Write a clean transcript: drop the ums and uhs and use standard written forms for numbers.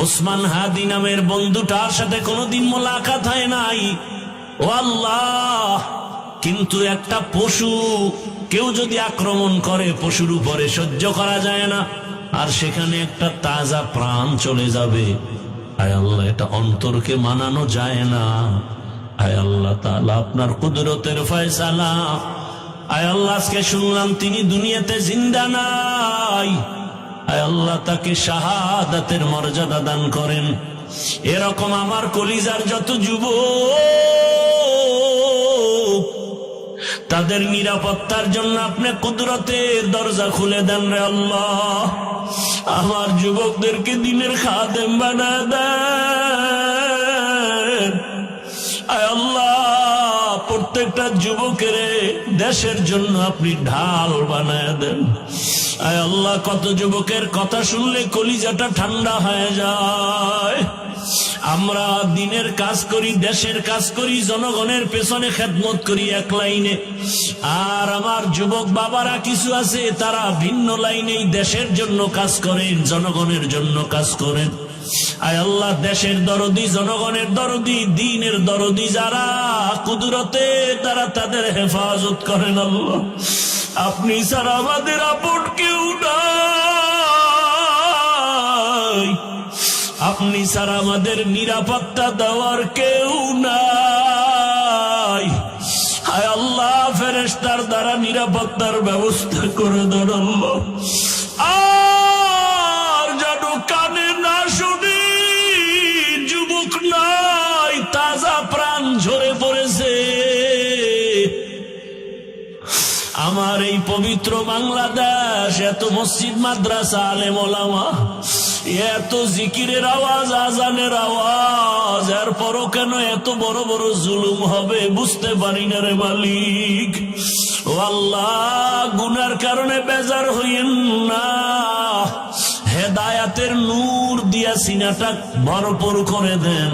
ওসমান হাদি নামের বন্ধুটার সাথে কোনোদিন মোলাকাত হয় নাই। ও আল্লাহ, কিন্তু একটা পশু কেউ যদি আক্রমণ করে পশুর উপরে সহ্য করা যায় না, আর সেখানে একটা তাজা প্রাণ চলে যাবে। আয় আল্লাহ, এটা অন্তরকে মানানো যায় না। আয় আল্লাহ তাআলা, আপনার কুদরতের ফয়সালা। আয় আল্লাহ, আজকে শুনলাম তিনি দুনিয়াতে জিন্দা নাই। আয় আল্লাহ, তাকে শাহাদাতের মর্যাদা দান করেন। এরকম আমার কলিজার যত যুবক, তাদের নিরাপত্তার জন্য আপনি কুদরতের দরজা খুলে দেন রে আল্লাহ। আমার যুবকদেরকে দিনের খাদেম বানায় দেন। আয় আল্লাহ, প্রত্যেকটা যুবকের দেশের জন্য আপনি ঢাল বানায় দেন। আয় আল্লাহ, কত যুবকের কথা শুনলে কলিজাটা ঠান্ডা হয়ে যায়। আমরা দিনের কাজ করি, দেশের কাজ করি, জনগণের পেছনে খেদমত করি এক লাইনে, আর আমার যুবক বাবারা কিছু আছে তারা ভিন্ন লাইনেই দেশের জন্য কাজ করেন, জনগণের জন্য কাজ করেন। আয় আল্লাহ, দেশের দরদি, জনগণের দরদি, দ্বীনের দরদি যারা, কুদরতে তারা তাদের হেফাজত করেন। আল্লাহ, আপনি ছাড়া আমাদের আপন কেউ নাই, আপনি ছাড়া আমাদের নিরাপত্তা দেওয়ার কেউ নাই। হায় আল্লাহ, ফেরেশতার দ্বারা নিরাপত্তার ব্যবস্থা করে দেন আল্লাহ। আর যেন কানে না শুনি, যুবক নাই, তাজা প্রাণ ঝরে পড়েছে। আমার এই পবিত্র বাংলাদেশ, এত মসজিদ, মাদ্রাসা, আলেম ওলামা, এত জিকিরের আওয়াজ, আজানের আওয়াজ, এরপরও কেন এত বড় বড় জুলুম হবে বুঝতে পারি না রে মালিক। ও আল্লাহ, গুনার কারণে বেজার হইয়েন না, হেদায়াতের নূর দিয়া সিনাটা ভরপুর করে দেন।